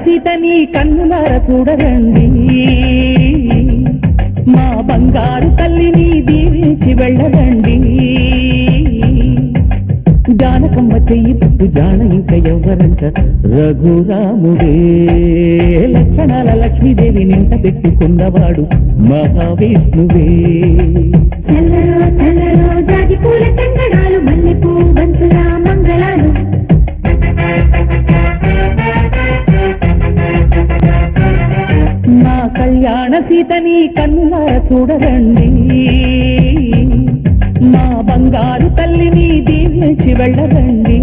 సీతని కన్నులార చూడరండి మా బంగారు తల్లిని దీవించి వెళ్ళరండి జానకమ్మ చెయ్యి పుట్టు జాన ఇంక ఎవరంట రఘురాముడే లక్షణాల లక్ష్మీదేవి నింట పెట్టుకున్నవాడు మహావిష్ణువే చల్లరో చల్లరో జాజి పూల చందనాలు మల్లెపూ బంతుల మంగళాలు మా కళ్యాణ సీతని కన్నులార చూడరండి మా బంగారు తల్లిని దీవించి వెళ్ళరండి